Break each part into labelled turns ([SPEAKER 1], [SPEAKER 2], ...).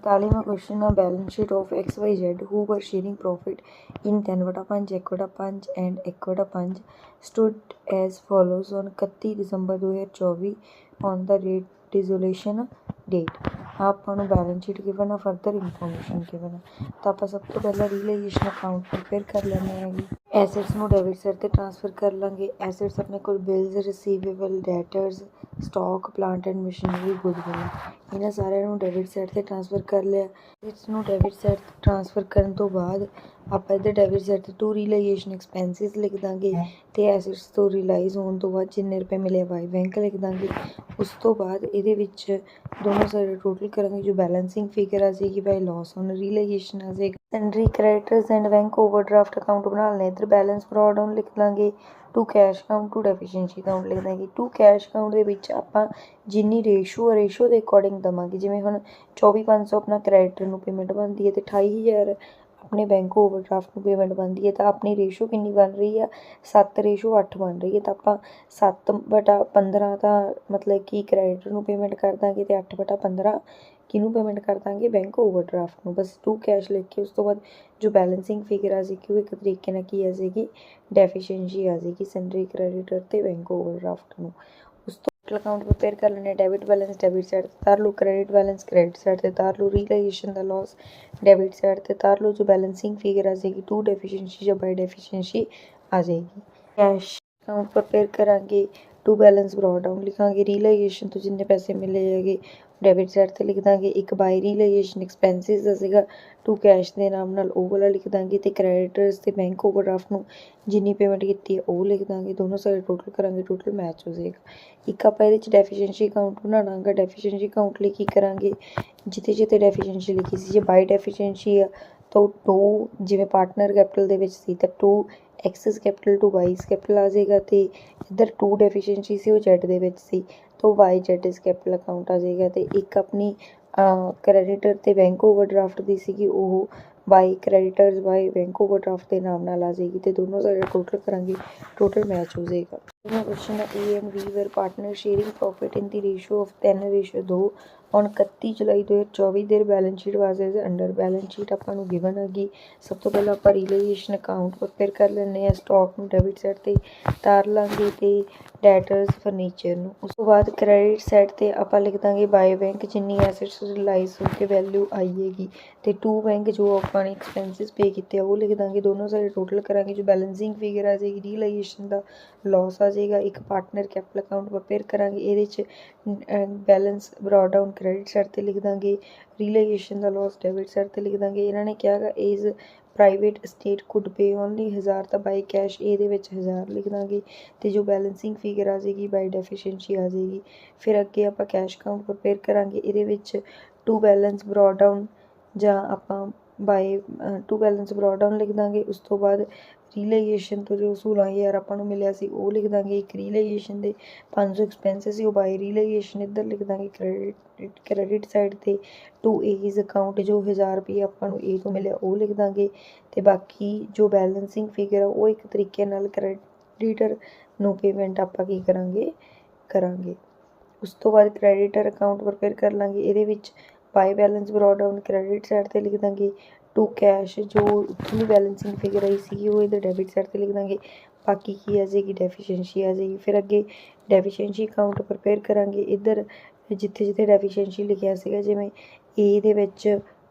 [SPEAKER 1] 41ਵਾਂ question है balance sheet of XYZ who were sharing profit in 10/5 1/5 and 1/5 stood as follows on 31 December 2024 on the dissolution date। ਆਪਾਂ ਨੂੰ balance sheet given है, further information given है। तो आप सब तो पहला रियलाइजेशन अकाउंट प्रिपेयर कर लेने हैं। एसेट्स ਨੂੰ ਡੈਬਿਟ ਸਾਈਡ ਤੇ ट्रांसफर कर ਲਾਂਗੇ। एसेट्स अपने को bills receivable debtors stock plant and machinery goodwill ਇਹਨਾਂ ਸਾਰਿਆਂ ਨੂੰ ਡੈਬਿਟ ਸਾਈਡ ਤੇ ट्रांसफर कर लिया। एसेट्स ਨੂੰ ਡੈਬਿਟ ਸਾਈਡ ਤੇ ट्रांसफर ਕਰਨ ਤੋਂ ਬਾਅਦ ਆਪਾਂ ਇੱਧਰ ਡੈਬਿਟ ਸਾਈਡ ਤੇ ਟੂ ਰੀਲਾਈਜੇਸ਼ਨ ਐਕਸਪੈਂਸਿਸ ਲਿਖ ਦਾਂਗੇ ਤੇ ਐਸੈਟਸ ਤੋਂ ਰਿਲਾਈਜ਼ ਹੋਣ ਤੋਂ ਬਾਅਦ ਜਿੰਨੇ ਰੁਪਏ ਮਿਲੇ ਵਾਈ ਬੈਂਕ ਲਿਖ ਦਾਂਗੇ। ਉਸ ਤੋਂ ਬਾਅਦ ਇਹਦੇ ਵਿੱਚ ਦੋਨੋਂ ਸਾਈਡ ਟੋਟਲ ਕਰਾਂਗੇ ਜੋ बैलेंसिंग फिगर आ जाएगी बाय लॉस ऑन रियलाइजेशन आ जाएगा। Sundry creditors and bank overdraft account बना लें। इधर बैलेंस ड्रॉ डाउन लिख लांगे। To cash account to deficiency account लिख देंगे। टू कैश अकाउंट ਦੇ ਵਿੱਚ ਆਪਾਂ ਜਿੰਨੀ ਰੇਸ਼ੋ ਦੇ ਅਕੋਰਡਿੰਗ ਦਵਾਂਗੇ। ਜਿਵੇਂ ਹੁਣ 24,500 ਆਪਣਾ ਕ੍ਰੈਡਿਟਰ ਨੂੰ ਪੇਮੈਂਟ ਬਣਦੀ ਹੈ ਤੇ 28,000 ਆਪਣੇ ਬੈਂਕ ਓਵਰਡਰਾਫਟ ਨੂੰ ਪੇਮੈਂਟ ਬਣਦੀ ਹੈ ਤਾਂ ਆਪਣੀ ਰੇਸ਼ੋ ਕਿੰਨੀ ਬਣ ਰਹੀ ਆ 7:8 ਬਣ ਰਹੀ ਹੈ। ਤਾਂ ਆਪਾਂ 7/15 ਤਾਂ ਮਤਲਬ ਕਿ ਕ੍ਰੈਡਿਟਰ ਨੂੰ ਪੇਮੈਂਟ ਕਰ ਦਾਂਗੇ ਤੇ 8/15 ਕਿਹਨੂੰ ਪੇਮੈਂਟ ਕਰ ਦਾਂਗੇ ਬੈਂਕ ਓਵਰਡਰਾਫਟ ਨੂੰ। ਬਸ ਟੂ ਕੈਸ਼ ਲਿਖ ਕੇ ਉਸ ਤੋਂ ਬਾਅਦ ਜੋ ਬੈਲੈਂਸਿੰਗ ਫਿਗਰ ਆ ਜਾਏਗੀ ਉਹ ਇੱਕ ਤਰੀਕੇ ਨਾਲ ਕੀ ਆ ਜਾਏਗੀ ਡੈਫੀਸ਼ੀਐਂਸੀ ਆ ਜਾਏਗੀ ਸੈਂਡਰੀ ਕ੍ਰੈਡਿਟਰ ਤੇ ਬੈਂਕ ਓਵਰਡਰਾਫਟ ਨੂੰ। ਉਸ ਤੋਂ अकाउंट प्रिपेयर कर लेने। डेबिट बैलेंस डेबिट साइड से तार लो, क्रेडिट बैलेंस क्रेडिट साइड से तार लो, रियलाइजेशन का लॉस डेबिट साइड से तार लो। जो बैलेंसिंग फिगर आ जाएगी टू डेफिशिएंसी या बाय डेफिशिएंसी आ जाएगी। कैश अकाउंट प्रिपेयर करांगे। टू बैलेंस ब्रॉ डाउन लिखांगे। रियलाइजेशन तो जिन्ने पैसे मिले हैगे डेबिट साइड से लिख देंगे। एक बाय रियलाइजेशन एक्सपेंसिस दसेगा टू कैश के नाम नाल ਉਹ ਵਾਲਾ ਲਿਖ ਦਾਂਗੇ ਤੇ ਕ੍ਰੈਡਿਟਰਸ ਤੇ ਬੈਂਕ ਓਵਰਡਰਾਫਟ ਨੂੰ ਜਿੰਨੀ ਪੇਮੈਂਟ ਕੀਤੀ ਹੈ ਉਹ ਲਿਖ ਦਾਂਗੇ। ਦੋਨੋਂ ਸਾਈਡ ਟੋਟਲ ਕਰਾਂਗੇ, ਟੋਟਲ ਮੈਚ ਹੋ ਜਾਏਗਾ। ਇੱਕ ਆਪਾਂ ਇਹਦੇ 'ਚ ਡੈਫੀਸ਼ੀਐਂਸੀ ਅਕਾਊਂਟ ਬਣਾਉਣਾਗਾ। ਡੈਫੀਸ਼ੀਐਂਸੀ ਅਕਾਊਂਟ ਲਈ ਕੀ ਕਰਾਂਗੇ ਜਿੱਥੇ ਡੈਫੀਸ਼ੀਐਂਸੀ ਲਿਖੀ ਸੀ ਜੇ ਬਾਈ ਡੈਫੀਸ਼ੀਐਂਸੀ ਆ ਤਾਂ 2 ਜਿਵੇਂ ਪਾਰਟਨਰ ਕੈਪੀਟਲ ਦੇ ਵਿੱਚ ਸੀ ਤਾਂ 2 X's capital to Y's capital ਆ ਜਾਏਗਾ ਤੇ ਇੱਧਰ 2 ਡੈਫੀਸ਼ੀਐਂਸੀ ਸੀ ਉਹ ਜ਼ੈਡ ਦੇ ਵਿੱਚ ਸੀ तो वाई जेड इस कैपिटल अकाउंट आ जाएगा। तो एक अपनी क्रेडिटर ते बैंक ओवरड्राफ्ट दी सीगी ਉਹ by creditors by bank overdraft के नाम नाल आ जाएगी तो दोनों साइड टोटल करांगे, टोटल मैच हो जाएगा। क्वेश्चन है A and B were partner sharing profit in the ratio of 10:2 on 31 July 2024 there balance sheet was as under. Balance sheet ਆਪਾਂ ਨੂੰ ਗਿਵਨ ਹੈਗੀ। ਸਭ ਤੋਂ ਪਹਿਲਾਂ ਆਪਾਂ ਰਿयलाइजेशन ਅਕਾਊਂਟ प्रिपेयर कर ਲੈਂਦੇ ਆ। ਸਟਾਕ ਨੂੰ ਡੈਬਿਟ ਸਾਈਡ ਤੇ ਤਾਰ ਲਾਂਗੇ ਤੇ ਡੈਟਰਸ ਫਰਨੀਚਰ ਨੂੰ। ਉਸ ਤੋਂ ਬਾਅਦ ਕ੍ਰੈਡਿਟ ਸਾਈਡ ਤੇ ਆਪਾਂ ਲਿਖ ਦਾਂਗੇ ਬਾਏ ਬੈਂਕ ਜਿੰਨੀ ਐਸੈਟਸ ਰਿਲਾਈਜ਼ ਹੋ ਕੇ ਵੈਲਿਊ ਆਈਏਗੀ ਤੇ ਟੂ ਬੈਂਕ ਜੋ ਆਪਾਂ ਨੇ ਐਕਸਪੈਂਸਿਸ ਪੇ ਕੀਤੇ ਆ ਉਹ ਲਿਖ ਦਾਂਗੇ। ਦੋਨੋਂ ਸਾਈਡ ਟੋਟਲ ਕਰਾਂਗੇ ਜੋ बैलेंसिंग फिगर आ जाएगी रियलाइजेशन ਦਾ लॉस आ जाएगा। एक पार्टनर कैपिटल अकाउंट प्रिपेयर करांगे। ਇਹਦੇ 'ਚ balance brought down credit side ਤੇ ਲਿਖ ਦਾਂਗੇ। रियलाइजेशन ਦਾ लॉस डेबिट साइड ਤੇ ਲਿਖ ਦਾਂਗੇ। ਇਹਨਾਂ ਨੇ ਕਿਹਾ ਹੈਗਾ is private state could pay only 1000 ਤਾਂ ਬਾਈ ਕੈਸ਼ ਇਹਦੇ ਵਿੱਚ 1000 ਲਿਖ ਦਾਂਗੇ ਤੇ ਜੋ बैलेंसिंग फिगर आ जाएगी बाई डेफिशिएंसी आ जाएगी। फिर ਅੱਗੇ ਆਪਾਂ कैश अकाउंट प्रिपेयर करांगे। ਇਹਦੇ ਵਿੱਚ टू बैलेंस ब्रॉ डाउन ਜਾਂ ਆਪਾਂ ਬਾਈ टू बैलेंस ब्रॉ डाउन ਲਿਖ ਦਾਂਗੇ। ਉਸ ਤੋਂ ਬਾਅਦ रियलाइजेशन तो जो 16,000 ਆਪਾਂ ਨੂੰ ਮਿਲਿਆ ਸੀ ਉਹ ਲਿਖ ਦਾਂਗੇ। ਇੱਕ रियलाइजेशन ਦੇ 500 ਐਕਸਪੈਂਸਿਸ ਸੀ ਉਹ ਬਾਈ रियलाइजेशन ਇੱਧਰ ਲਿਖ ਦਾਂਗੇ। ਕ੍ਰੈਡਿਟ ਸਾਈਡ ਤੇ ਟੂ ਏਜ਼ ਅਕਾਊਂਟ ਜੋ 1000 ਰੁਪਏ ਆਪਾਂ ਨੂੰ ਏ ਤੋਂ ਮਿਲਿਆ ਉਹ ਲਿਖ ਦਾਂਗੇ ਤੇ ਬਾਕੀ ਜੋ बैलेंसिंग फिगर ਆ ਉਹ ਇੱਕ ਤਰੀਕੇ ਨਾਲ ਕ੍ਰੈਡਿਟਰ ਨੂੰ ਪੇਮੈਂਟ ਆਪਾਂ ਕੀ ਕਰਾਂਗੇ। ਉਸ ਤੋਂ ਬਾਅਦ ਕ੍ਰੈਡਿਟਰ ਅਕਾਊਂਟ प्रिपेयर ਕਰ ਲਾਂਗੇ। ਇਹਦੇ ਵਿੱਚ ਬਾਈ balance brought down credit side ਤੇ ਲਿਖ ਦਾਂਗੇ। टू कैश जो ਉੱਥੋਂ ਦੀ बैलेंसिंग फिगर आई ਸੀ ਉਹ ਇੱਧਰ ਡੈਬਿਟ ਸਾਈਡ ਤੇ ਲਿਖ ਦਾਂਗੇ। ਬਾਕੀ ਕੀ ਆ ਜਾਏਗੀ ਡੈਫੀਸ਼ੀਐਂਸੀ ਆ ਜਾਏਗੀ। ਫਿਰ ਅੱਗੇ ਡੈਫੀਸ਼ੀਐਂਸੀ ਅਕਾਊਂਟ प्रिपेयर ਕਰਾਂਗੇ। ਇੱਧਰ ਜਿੱਥੇ ਡੈਫੀਸ਼ੀਐਂਸੀ ਲਿਖਿਆ ਸੀਗਾ ਜਿਵੇਂ ਏ ਦੇ ਵਿੱਚ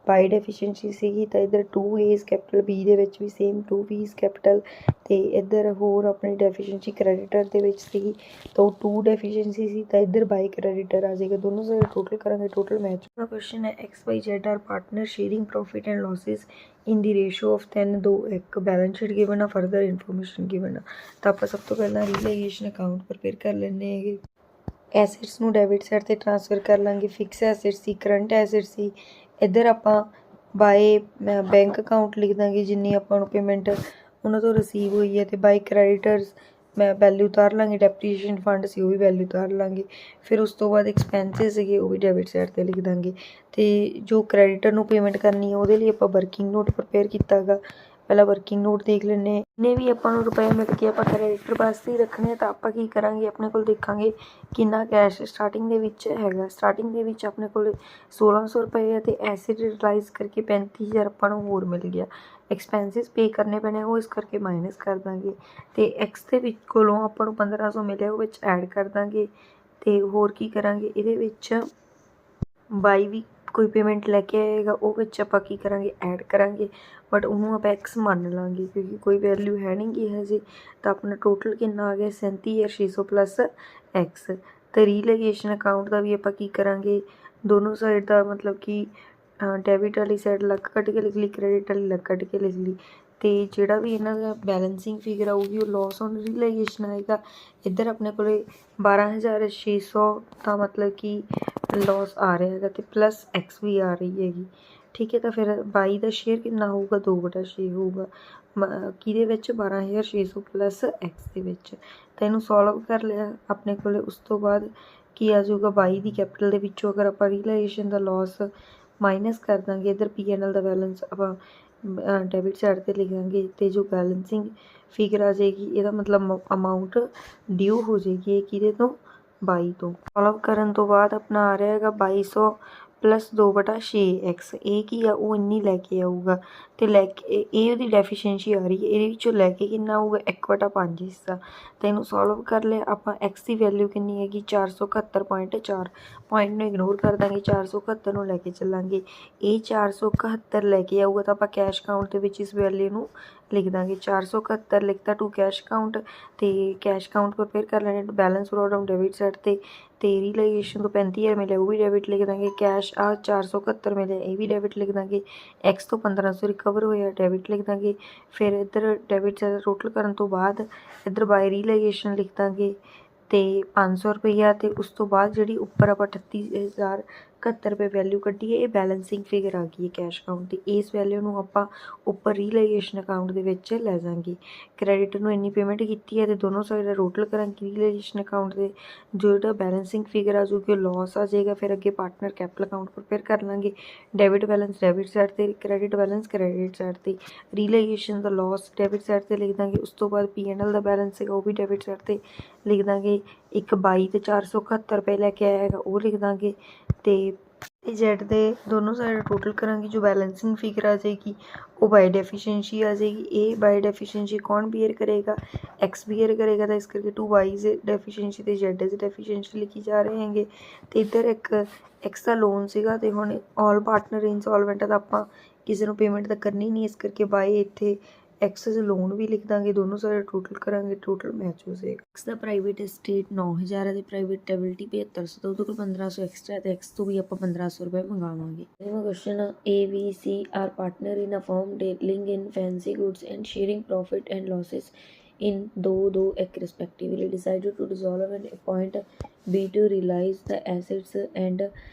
[SPEAKER 1] ਬਾਈ ਡੈਫੀਸ਼ੀਐਂਸੀ ਸੀਗੀ ਤਾਂ ਇੱਧਰ 2 ਏਜ਼ ਕੈਪੀਟਲ ਬੀ ਦੇ ਵਿੱਚ ਵੀ ਸੇਮ 2 ਬੀਜ਼ ਕੈਪੀਟਲ ਤੇ ਇੱਧਰ ਹੋਰ ਆਪਣੀ ਡੈਫੀਸ਼ੀਐਂਸੀ ਕ੍ਰੈਡਿਟਰ ਦੇ ਵਿੱਚ ਸੀਗੀ ਤਾਂ ਉਹ 2 ਡੈਫੀਸ਼ੀਐਂਸੀ ਸੀ ਤਾਂ ਇੱਧਰ ਬਾਈ ਕ੍ਰੈਡਿਟਰ ਆ ਜਾਏਗਾ। ਦੋਨੋਂ ਸਾਈਡ ਟੋਟਲ ਕਰਾਂਗੇ, ਟੋਟਲ ਮੈਚ। क्वेश्चन है XYZ are partner sharing profit and losses in the ratio of 10:2 balance sheet given आ फर्दर इन्फॉर्मेशन गिवन आ। तो आप सब तो पहला रियलाइजेशन अकाउंट प्रिपेयर कर लेने हैं। ਐਸਿਟਸ ਨੂੰ ਡੈਬਿਟ ਸਾਈਡ ਤੇ ਟ੍ਰਾਂਸਫਰ ਕਰ ਲਾਂਗੇ। ਫਿਕਸ ਐਸਿਟ ਸੀ, ਕਰੰਟ ਐਸਿਟ ਸੀ। ਇੱਧਰ ਆਪਾਂ ਬਾਏ ਬੈਂਕ ਅਕਾਊਂਟ ਲਿਖ ਦਾਂਗੇ ਜਿੰਨੀ ਆਪਾਂ ਨੂੰ ਪੇਮੈਂਟ ਉਹਨਾਂ ਤੋਂ ਰਿਸੀਵ ਹੋਈ ਹੈ ਤੇ ਬਾਈ ਕ੍ਰੈਡਿਟਰਸ ਮੈਂ ਵੈਲਿਊ ਉਤਾਰ ਲਾਂਗੇ। ਡੈਪਰੀਸ਼ੀਏਸ਼ਨ ਫੰਡ ਸੀ ਉਹ ਵੀ ਵੈਲਿਊ ਉਤਾਰ ਲਾਂਗੇ। ਫਿਰ ਉਸ ਤੋਂ ਬਾਅਦ ਐਕਸਪੈਂਸਿਸ ਸੀਗੇ ਉਹ ਵੀ ਡੈਬਿਟ ਸਾਈਡ ਤੇ ਲਿਖ ਦਾਂਗੇ ਤੇ ਜੋ ਕ੍ਰੈਡਿਟਰ ਨੂੰ ਪੇਮੈਂਟ ਕਰਨੀ ਹੈ ਉਹਦੇ ਲਈ ਆਪਾਂ ਵਰਕਿੰਗ ਨੋਟ ਪ੍ਰਿਪੇਅਰ ਕੀਤਾ ਗਾ। ਪਹਿਲਾਂ ਵਰਕਿੰਗ ਨੋਟ ਦੇਖ ਲੈਂਦੇ ਹਾਂ। ਜਿੰਨੇ ਵੀ ਆਪਾਂ ਨੂੰ ਰੁਪਏ ਮਿਲ ਕੇ ਆਪਾਂ ਕ੍ਰੈਡਿਟਰ ਵਾਸਤੇ ਹੀ ਰੱਖਣੇ ਤਾਂ ਆਪਾਂ ਕੀ ਕਰਾਂਗੇ, ਆਪਣੇ ਕੋਲ ਦੇਖਾਂਗੇ ਕਿੰਨਾ ਕੈਸ਼ ਸਟਾਰਟਿੰਗ ਦੇ ਵਿੱਚ ਹੈਗਾ। ਸਟਾਰਟਿੰਗ ਦੇ ਵਿੱਚ ਆਪਣੇ ਕੋਲ 1600 ਰੁਪਏ ਹੈ ਅਤੇ ਐਸਿਡ ਰਿਲਾਈਜ਼ ਕਰਕੇ 35,000 ਆਪਾਂ ਨੂੰ ਹੋਰ ਮਿਲ ਗਿਆ। ਐਕਸਪੈਂਸਿਸ ਪੇ ਕਰਨੇ ਪੈਣੇ ਉਹ ਇਸ ਕਰਕੇ ਮਾਈਨਸ ਕਰ ਦਾਂਗੇ ਅਤੇ ਐਕਸ ਦੇ ਵਿੱਚ ਕੋਲੋਂ ਆਪਾਂ ਨੂੰ 1500 ਮਿਲਿਆ ਉਹ ਵਿੱਚ ਐਡ ਕਰ ਦਾਂਗੇ। ਅਤੇ ਹੋਰ ਕੀ ਕਰਾਂਗੇ, ਇਹਦੇ ਵਿੱਚ ਬਾਈ ਵੀ ਕੋਈ ਪੇਮੈਂਟ ਲੈ ਕੇ ਆਏਗਾ ਉਹ ਵਿੱਚ ਆਪਾਂ ਕੀ ਕਰਾਂਗੇ, ਐਡ ਕਰਾਂਗੇ, ਬਟ ਉਹਨੂੰ ਆਪਾਂ ਐਕਸ ਮੰਨ ਲਾਂਗੇ ਕਿਉਂਕਿ ਕੋਈ ਵੈਲਿਊ ਹੈ ਨਹੀਂ ਗੀ ਹਜੇ। ਤਾਂ ਆਪਣਾ ਟੋਟਲ ਕਿੰਨਾ ਆ ਗਿਆ, 37,600 ਪਲੱਸ ਐਕਸ। ਅਤੇ ਰੀਲੇਗੇਸ਼ਨ ਅਕਾਊਂਟ ਦਾ ਵੀ ਆਪਾਂ ਕੀ ਕਰਾਂਗੇ, ਦੋਨੋਂ ਸਾਈਡ ਦਾ ਮਤਲਬ ਕਿ ਡੈਬਿਟ ਵਾਲੀ ਸਾਈਡ ਅਲੱਗ ਕੱਢ ਕੇ ਲਿਖ ਲਈ, ਕ੍ਰੈਡਿਟ ਵਾਲੀ ਅਲੱਗ ਕੱਢ ਕੇ ਲਿਖ ਲਈ। ਅਤੇ ਜਿਹੜਾ ਵੀ ਇਹਨਾਂ ਦਾ ਬੈਲੈਂਸਿੰਗ ਫਿਗਰ ਆਊਗੀ ਉਹ ਲੋਸ ਔਨ ਰੀਲੇਗੇਸ਼ਨ ਆਏਗਾ। ਇੱਧਰ ਆਪਣੇ ਕੋਲ 12,600 ਦਾ ਮਤਲਬ ਕਿ ਲੋਸ ਆ ਰਿਹਾ ਹੈਗਾ ਅਤੇ ਪਲੱਸ ਐਕਸ ਵੀ ਆ ਰਹੀ ਹੈਗੀ। ਠੀਕ ਹੈ, ਤਾਂ ਫਿਰ 22 ਦਾ ਸ਼ੇਅਰ ਕਿੰਨਾ ਹੋਊਗਾ, 2/6 ਹੋਊਗਾ ਕਿਹਦੇ ਵਿੱਚ, 12,600 ਪਲੱਸ ਐਕਸ ਦੇ ਵਿੱਚ। ਤਾਂ ਇਹਨੂੰ ਸੋਲਵ ਕਰ ਲਿਆ ਆਪਣੇ ਕੋਲ। ਉਸ ਤੋਂ ਬਾਅਦ ਕੀ ਆ ਜਾਊਗਾ, 22 ਦੀ ਕੈਪੀਟਲ ਦੇ ਵਿੱਚੋਂ ਅਗਰ ਆਪਾਂ ਰੀਲੇਗੇਸ਼ਨ ਦਾ ਲੋਸ ਮਾਈਨਸ ਕਰ ਦਾਂਗੇ, ਇੱਧਰ PNL ਦਾ ਬੈਲੈਂਸ ਆਪਾਂ ਡੈਬਿਟ ਸਾਈਡ 'ਤੇ ਲਿਖਾਂਗੇ ਅਤੇ ਜੋ ਬੈਲੈਂਸਿੰਗ ਫਿਗਰ ਆ ਜਾਏਗੀ ਇਹਦਾ ਮਤਲਬ ਅਮਾਊਂਟ ਡਿਊ ਹੋ ਜਾਏਗੀ ਇਹ ਕਿਹਦੇ ਤੋਂ, 22 ਤੋਂ। ਸੋਲਵ ਕਰਨ ਤੋਂ ਬਾਅਦ ਆਪਣਾ ਆ ਰਿਹਾ ਹੈਗਾ 2200 ਪਲੱਸ 2/6 ਐਕਸ। ਇਹ ਕੀ ਆ, ਉਹ ਇੰਨੀ ਲੈ ਕੇ ਆਊਗਾ ਅਤੇ ਲੈ ਕੇ ਇਹ ਉਹਦੀ ਡੈਫੀਸ਼ੀਐਂਸੀ ਆ ਰਹੀ ਹੈ, ਇਹਦੇ ਵਿੱਚੋਂ ਲੈ ਕੇ ਕਿੰਨਾ ਆਊਗਾ, 1/5 ਹਿੱਸਾ। ਤਾਂ ਇਹਨੂੰ ਸੋਲਵ ਕਰ ਲਿਆ ਆਪਾਂ। ਐਕਸ ਦੀ ਵੈਲਿਊ ਕਿੰਨੀ ਹੈਗੀ, 471.4। ਪੁਆਇੰਟ ਨੂੰ ਇਗਨੋਰ ਕਰ ਦਾਂਗੇ, 471 ਨੂੰ ਲੈ ਕੇ ਚੱਲਾਂਗੇ। ਇਹ 471 ਲੈ ਕੇ ਆਊਗਾ ਤਾਂ ਆਪਾਂ ਕੈਸ਼ ਅਕਾਊਂਟ ਦੇ ਵਿੱਚ ਇਸ ਵੈਲਿਊ ਨੂੰ ਲਿਖ ਦਾਂਗੇ। 471 ਲਿਖਤਾ ਟੂ ਕੈਸ਼ ਅਕਾਊਂਟ ਅਤੇ ਕੈਸ਼ ਅਕਾਊਂਟ ਪ੍ਰਪੇਅਰ ਕਰ ਲੈਣੇ। ਬੈਲੈਂਸ ਪ੍ਰੋਡਮ ਡੈਬਿਟ ਸਾਈਡ 'ਤੇ ਰੀਲੇਗੇਸ਼ਨ ਤੋਂ 35,000 ਮਿਲਿਆ ਉਹ ਵੀ ਡੈਬਿਟ ਲਿਖ ਦਾਂਗੇ। ਕੈਸ਼ ਆ 471 ਮਿਲਿਆ ਇਹ ਵੀ ਡੈਬਿਟ ਲਿਖ ਦਾਂਗੇ। ਐਕਸ ਤੋਂ 1500 ਰਿਕਵਰ ਹੋਇਆ ਡੈਬਿਟ ਲਿਖ ਦਾਂਗੇ। ਫਿਰ ਇੱਧਰ ਡੈਬਿਟ ਸਾਈਡ ਟੋਟਲ ਕਰਨ ਤੋਂ ਬਾਅਦ ਇੱਧਰ ਬਾਈ ਰੀਲੇਗੇਸ਼ਨ ਲਿਖ ਦਾਂਗੇ ਅਤੇ 500 ਰੁਪਈਆ। ਅਤੇ ਉਸ ਤੋਂ ਬਾਅਦ ਜਿਹੜੀ ਉੱਪਰ ਆਪਾਂ 38,071 ਰੁਪਏ ਵੈਲਿਊ ਕੱਢੀ ਹੈ ਇਹ ਬੈਲੈਂਸਿੰਗ ਫਿਗਰ ਆ ਗਈ ਹੈ ਕੈਸ਼ ਅਕਾਊਂਟ ਦੀ। ਇਸ ਵੈਲਿਊ ਨੂੰ ਆਪਾਂ ਉੱਪਰ ਰੀਲੇਗੇਸ਼ਨ ਅਕਾਊਂਟ ਦੇ ਵਿੱਚ ਲੈ ਜਾਵਾਂਗੇ। ਕ੍ਰੈਡਿਟਰ ਨੂੰ ਇੰਨੀ ਪੇਮੈਂਟ ਕੀਤੀ ਹੈ ਅਤੇ ਦੋਨੋਂ ਸਾਈਡ ਦਾ ਟੋਟਲ ਕਰਾਂਗੇ ਰੀਲੇਗੇਸ਼ਨ ਅਕਾਊਂਟ ਦੇ। ਜਿਹੜਾ ਬੈਲੈਂਸਿੰਗ ਫਿਗਰ ਆ ਜੂਗੀ ਉਹ ਲੋਸ ਆ ਜਾਏਗਾ। ਫਿਰ ਅੱਗੇ ਪਾਰਟਨਰ ਕੈਪੀਟਲ ਅਕਾਊਂਟ ਪ੍ਰਪੇਅਰ ਕਰ ਲਾਂਗੇ। ਡੈਬਿਟ ਬੈਲੈਂਸ ਡੈਬਿਟ ਸਾਈਡ 'ਤੇ, ਕ੍ਰੈਡਿਟ ਬੈਲੈਂਸ ਕ੍ਰੈਡਿਟ ਸਾਈਡ 'ਤੇ, ਰੀਲੇਗੇਸ਼ਨ ਦਾ ਲੋਸ ਡੈਬਿਟ ਸਾਈਡ 'ਤੇ ਲਿਖ ਦਾਂਗੇ। ਉਸ ਤੋਂ ਬਾਅਦ PNL ਦਾ ਬੈਲੈਂਸ ਹੈਗਾ ਉਹ ਵੀ ਡੈਬਿਟ ਸਾਈਡ 'ਤੇ ਲਿਖ ਦਾਂਗੇ। ਇੱਕ 22 ਅਤੇ 471 ਰੁਪਏ ਲੈ ਕੇ ਆਇਆ ਹੈਗਾ ਉਹ ਲਿਖ ਦਾਂਗੇ। ਅਤੇ Z ਦੇ ਦੋਨੋਂ ਸਾਈਡ ਟੋਟਲ ਕਰਾਂਗੇ ਜੋ ਬੈਲੈਂਸਿੰਗ ਫਿਗਰ ਆ ਜਾਏਗੀ ਉਹ ਬਾਈ ਡੈਫੀਸ਼ੀਐਂਸੀ ਆ ਜਾਏਗੀ। ਇਹ ਬਾਈ ਡੈਫੀਸ਼ੀਐਂਸੀ ਕੌਣ ਬੀਅਰ ਕਰੇਗਾ, ਐਕਸ ਬੀਅਰ ਕਰੇਗਾ। ਤਾਂ ਇਸ ਕਰਕੇ 2y ਡੈਫੀਸ਼ੀਐਂਸੀ ਅਤੇ Z ਡੈਫੀਸ਼ੀਐਂਸੀ ਲਿਖੀ ਜਾ ਰਹੇ ਹੈਗੇ। ਅਤੇ ਇੱਧਰ ਇੱਕ ਐਕਸ ਦਾ ਲੋਨ ਸੀਗਾ ਅਤੇ ਹੁਣ ਆਲ ਪਾਰਟਨਰ ਇੰਸੋਲਵੈਂਟ ਦਾ ਆਪਾਂ ਕਿਸੇ ਨੂੰ ਪੇਮੈਂਟ ਤਾਂ ਕਰਨੀ ਨਹੀਂ, ਇਸ ਕਰਕੇ ਬਾਈ ਇੱਥੇ ਐਕਸ ਲੋਨ ਵੀ ਲਿਖ ਦਾਂਗੇ। ਦੋਨੋਂ ਸਾਈਡ ਟੋਟਲ ਕਰਾਂਗੇ, ਟੋਟਲ ਮੈਚ ਹੋ ਜਾਏਗਾ। ਐਕਸ ਦਾ ਪ੍ਰਾਈਵੇਟ ਐਸਟੇਟ 9,000 ਹੈ ਅਤੇ ਪ੍ਰਾਈਵੇਟ ਟੈਬਿਲਿਟੀ 7500 ਤਾਂ ਉਹਦੇ ਕੋਲ 1500 ਐਕਸਟਰਾ ਅਤੇ ਐਕਸ ਤੋਂ ਵੀ ਆਪਾਂ 1500 ਰੁਪਏ ਮੰਗਾਵਾਂਗੇ। Question ABC are partner in a firm dealing in fancy goods and sharing profit and losses in 2-2 respectively decided to dissolve and appoint B to realize the assets and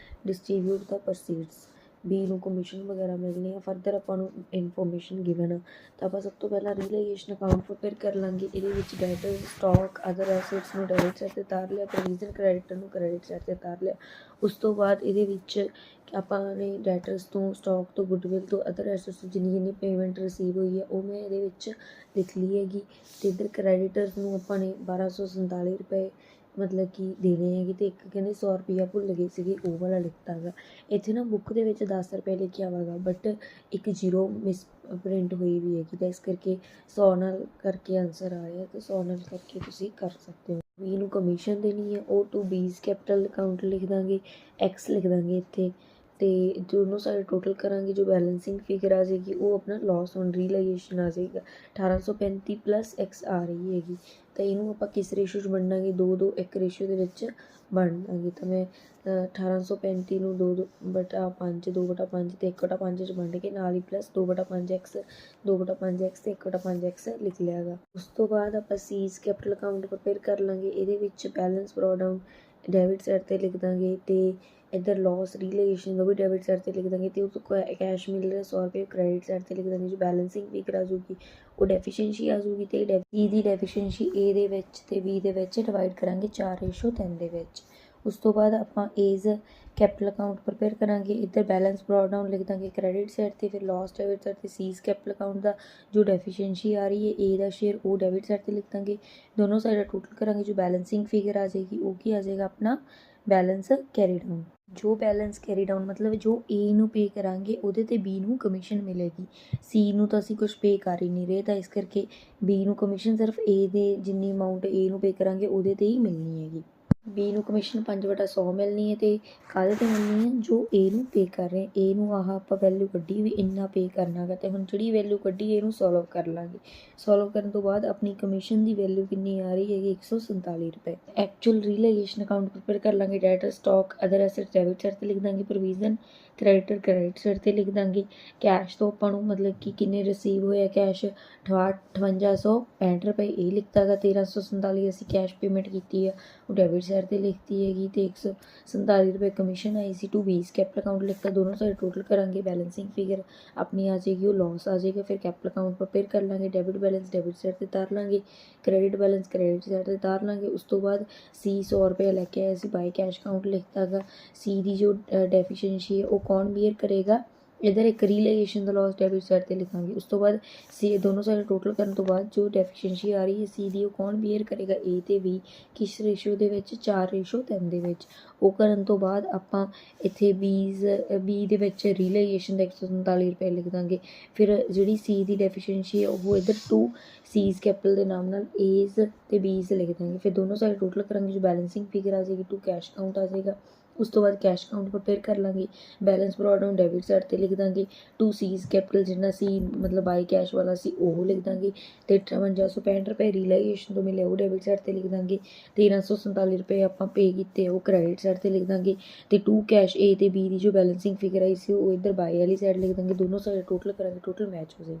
[SPEAKER 1] distribute the proceeds। B ਨੂੰ commission ਵਗੈਰਾ ਮਿਲਣੀ ਆ। Further ਆਪਾਂ ਨੂੰ information given ਆ ਤਾਂ ਆਪਾਂ ਸਭ ਤੋਂ ਪਹਿਲਾਂ ਰੀਲੇਗੇਸ਼ਨ ਅਕਾਊਂਟ ਪ੍ਰਪੇਅਰ ਕਰ ਲਾਂਗੇ। ਇਹਦੇ ਵਿੱਚ ਡੈਟਰ ਸਟਾਕ ਅਦਰ ਐਸੈਟਸ ਨੂੰ ਡੈਬਿਟ ਸਾਈਡ 'ਤੇ ਉਤਾਰ ਲਿਆ, ਪ੍ਰੋਵੀਜ਼ਨ ਕ੍ਰੈਡਿਟਰ ਨੂੰ ਕ੍ਰੈਡਿਟ ਸਾਈਡ 'ਤੇ ਉਤਾਰ ਲਿਆ। ਉਸ ਤੋਂ ਬਾਅਦ ਇਹਦੇ ਵਿੱਚ ਆਪਾਂ ਨੇ ਡੈਟਰਸ ਤੋਂ, ਸਟਾਕ ਤੋਂ, ਗੁੱਡਵਿਲ ਤੋਂ, ਅਦਰ ਐਸੈਟਸ ਤੋਂ ਜਿੰਨੀ ਪੇਮੈਂਟ ਰਿਸੀਵ ਹੋਈ ਹੈ ਉਹ ਮੈਂ ਇਹਦੇ ਵਿੱਚ ਲਿਖ ਲਈ ਹੈਗੀ। ਅਤੇ ਇੱਧਰ ਕ੍ਰੈਡਿਟਰਸ ਨੂੰ ਆਪਾਂ ਨੇ 1247 ਰੁਪਏ ਮਤਲਬ ਕਿ ਦੇਣੇ ਹੈਗੇ ਅਤੇ ਇੱਕ ਕਹਿੰਦੇ 100 ਰੁਪਈਆ ਭੁੱਲ ਗਏ ਸੀਗੇ ਉਹ ਵਾਲਾ ਲਿਖਤਾ ਹੈਗਾ। ਇੱਥੇ ਨਾ ਬੁੱਕ ਦੇ ਵਿੱਚ 10 ਰੁਪਏ ਲਿਖਿਆ ਹੋਵੇਗਾ ਬਟ ਇੱਕ 0 ਮਿਸ ਪ੍ਰਿੰਟ ਹੋਈ ਵੀ ਹੈਗੀ ਤਾਂ ਇਸ ਕਰਕੇ 100 ਨਾਲ ਕਰਕੇ ਆਨਸਰ ਆ ਰਿਹਾ ਅਤੇ 100 ਨਾਲ ਕਰਕੇ ਤੁਸੀਂ ਕਰ ਸਕਦੇ ਹੋ। B ਨੂੰ ਕਮਿਸ਼ਨ ਦੇਣੀ ਹੈ ਉਹ ਟੂ B's ਕੈਪੀਟਲ ਅਕਾਊਂਟ ਲਿਖ ਦਾਂਗੇ, ਐਕਸ ਲਿਖ ਦਾਂਗੇ ਇੱਥੇ। ਅਤੇ ਦੋਨੋਂ ਸਾਈਡ ਟੋਟਲ ਕਰਾਂਗੇ ਜੋ ਬੈਲੈਂਸਿੰਗ ਫਿਗਰ ਆ ਜਾਏਗੀ ਉਹ ਆਪਣਾ ਲੋਸ ਔਨ ਰੀਲੇਗੇਸ਼ਨ ਆ ਜਾਏਗਾ। 1835 ਪਲੱਸ ਐਕਸ ਆ ਰਹੀ ਹੈਗੀ ਤਾਂ ਇਹਨੂੰ ਆਪਾਂ ਕਿਸ ਰੇਸ਼ੋ 'ਚ ਵੰਡਾਂਗੇ, 2-2-1 ਰੇਸ਼ੋ ਦੇ ਵਿੱਚ ਵੰਡ ਦਾਂਗੇ। ਤਾਂ ਮੈਂ 1835 ਨੂੰ 2/5 2/5 ਅਤੇ 1/5 'ਚ ਵੰਡ ਕੇ ਨਾਲ ਹੀ ਪਲੱਸ 2/5 ਐਕਸ 2/5 ਐਕਸ ਅਤੇ 1/5 ਐਕਸ ਲਿਖ ਲਿਆ ਹੈਗਾ। ਉਸ ਤੋਂ ਬਾਅਦ ਆਪਾਂ ਸੀਜ਼ ਕੈਪੀਟਲ ਅਕਾਊਂਟ ਪ੍ਰਪੇਅਰ ਕਰ ਲਾਂਗੇ। ਇਹਦੇ ਵਿੱਚ ਬੈਲੈਂਸ ਪ੍ਰੋਡਮ ਡੈਬਿਟ ਸਾਈਡ 'ਤੇ ਲਿਖ ਦਾਂਗੇ ਅਤੇ ਇੱਧਰ ਲੋਸ ਰੀਲੇਗੇਸ਼ਨ ਉਹ ਵੀ ਡੈਬਿਟ ਸਾਈਡ 'ਤੇ ਲਿਖ ਦਾਂਗੇ ਅਤੇ ਉਹ ਤੋਂ ਕੈਸ਼ ਮਿਲ ਰਿਹਾ 100 ਰੁਪਏ ਕ੍ਰੈਡਿਟ ਸਾਈਡ 'ਤੇ ਲਿਖ ਦਾਂਗੇ। ਜੋ ਬੈਲੈਂਸਿੰਗ ਫਿਗਰ ਆ ਜੂਗੀ ਉਹ ਡੈਫੀਸ਼ੀਐਂਸੀ ਆ ਜੂਗੀ ਅਤੇ E ਦੀ ਡੈਫੀਸ਼ੀਐਂਸੀ A ਦੇ ਵਿੱਚ ਅਤੇ B ਦੇ ਵਿੱਚ ਡਿਵਾਈਡ ਕਰਾਂਗੇ 4:3 ਦੇ ਵਿੱਚ। ਉਸ ਤੋਂ ਬਾਅਦ ਆਪਾਂ ਏਜ कैपिटल अकाउंट प्रिपेयर करांगे, इधर बैलेंस ब्रॉट डाउन लिख देंगे क्रेडिट साइड ते, फिर लॉस डेबिट साइड ते सीज कैपिटल अकाउंट का जो डेफिशिएंसी आ रही है ए का शेयर वो डेबिट साइड ते लिख देंगे, दोनों साइड टोटल करांगे, जो बैलेंसिंग फिगर आ जाएगी वो की आ जाएगा अपना बैलेंस कैरी डाउन। जो बैलेंस कैरी डाउन मतलब जो ए ਨੂੰ पे करांगे ਉਹਦੇ ਤੇ बी ਨੂੰ ਕਮਿਸ਼ਨ ਮਿਲੇਗੀ, ਸੀ ਨੂੰ ਤਾਂ ਅਸੀਂ ਕੁਝ पे ਕਰ ਹੀ ਨਹੀਂ ਰਹੇ ਤਾਂ ਇਸ ਕਰਕੇ बी ਨੂੰ ਕਮਿਸ਼ਨ ਸਿਰਫ ए ਦੇ ਜਿੰਨੀ ਅਮਾਊਂਟ ए ਨੂੰ पे ਕਰਾਂਗੇ ਉਹਦੇ ਤੇ ਹੀ ਮਿਲਣੀ ਹੈਗੀ। बी ਨੂੰ ਕਮਿਸ਼ਨ 5/100 ਮਿਲਣੀ ਹੈ ਤੇ ਕਾਹਦੇ ਤੇ ਮਿਲਣੀ ਹੈ ਜੋ ए ਨੂੰ पे ਕਰ ਰਹੇ, ए ਨੂੰ ਆਹ ਆਪਾਂ ਵੈਲਿਊ ਕੱਢੀ ਵੀ ਇੰਨਾ पे ਕਰਨਾ ਗਾ ਤੇ ਹੁਣ ਜਿਹੜੀ ਵੈਲਿਊ ਕੱਢੀ ਇਹਨੂੰ ਸੋਲਵ ਕਰ ਲਾਂਗੇ। ਸੋਲਵ ਕਰਨ ਤੋਂ ਬਾਅਦ ਆਪਣੀ ਕਮਿਸ਼ਨ ਦੀ ਵੈਲਿਊ ਕਿੰਨੀ ਆ ਰਹੀ ਹੈਗੀ 147 ਰੁਪਏ। ਐਕਚੁਅਲ ਰੀਅਲਾਈਜੇਸ਼ਨ ਅਕਾਊਂਟ प्रिपेयर कर लाँगे, debtor stock other asset debit side ते लिख देंगे, प्रोविजन क्रेडिटर क्रेडिट साइड ते लिख देंगे, कैश तो ਆਪਾਂ ਨੂੰ मतलब कि किन्ने रिसीव होया कैश 5865 रुपए ਇਹ ਲਿਖਤਾ ਗਾ, 1347 ਅਸੀਂ कैश पेमेंट ਕੀਤੀ ਆ ਉਹ डेबिट साइड ਤੇ लिखती हैगी ਤੇ 147 रुपए कमीशन आई सी टू 20 कैपिटल अकाउंट लिखता, दोनों साइड टोटल करांगे, बैलेंसिंग फिगर अपनी आ जाएगी वो लॉस आ जाएगा। फिर कैपिटल अकाउंट प्रिपेयर कर लाँगे, डेबिट बैलेंस डेबिट साइड ते तार लाँगे, क्रेडिट बैलेंस क्रेडिट साइड ते तार लाँगे। उस तो बाद सी 100 रुपये लैके आया सी बाई कैश अकाउंट लिखता गा, सी की जो डेफिशिएंसी है वो कौन बीयर करेगा, इधर एक रीलेगेशन द लॉस डेबिट साइड ते लिखांगे। उस तो बाद सी दोनों साइड टोटल करने तो बाद जो डेफिशिएंसी आ रही है सी दी वो कौन बीयर करेगा, ए ते बी किस रेशो ਦੇ ਵਿੱਚ 4:3 ਦੇ ਵਿੱਚ। ਉਹ ਕਰਨ ਤੋਂ ਬਾਅਦ ਆਪਾਂ ਇੱਥੇ ਬੀ ਦੇ ਵਿੱਚ ਰੀਲੇਗੇਸ਼ਨ ਦਾ 147 ਰੁਪਏ ਲਿਖ ਦਾਂਗੇ। ਫਿਰ ਜਿਹੜੀ ਸੀ ਦੀ ਡੈਫੀਸ਼ੀਐਂਸੀ ਹੈ ਉਹ ਇੱਧਰ 2 ਸੀਜ਼ ਕੈਪੀਟਲ ਦੇ ਨਾਮ ਨਾਲ ਏਜ਼ ਤੇ ਬੀਜ਼ ਲਿਖ ਦਾਂਗੇ। ਫਿਰ ਦੋਨੋਂ ਸਾਈਡ ਟੋਟਲ ਕਰਾਂਗੇ, ਜੋ बैलेंसिंग फिगर आ जाएगी 2 कैश अकाउंट आ जाएगा। उस तो बाद कैश अकाउंट प्रिपेयर कर लाँगे, balance brought down debit side ते लिख देंगे, 2 सीज कैपिटल जिन्ना सी मतलब बाई कैश वाला सी वो लिख देंगे ते 5865 रुपए रिलाइजेशन तो मिले वो डेबिट साइड ते लिख देंगे, 1347 रुपए ਆਪਾਂ पे ਕੀਤੇ ਉਹ क्रेडिट साइड ते लिख देंगे ਤੇ 2 कैश ए ਤੇ बी ਦੀ जो बैलेंसिंग फिगर आई सी वो इधर बाई वाली साइड लिख देंगे, दोनों साइड टोटल करांगे, टोटल मैच हो जाएगा।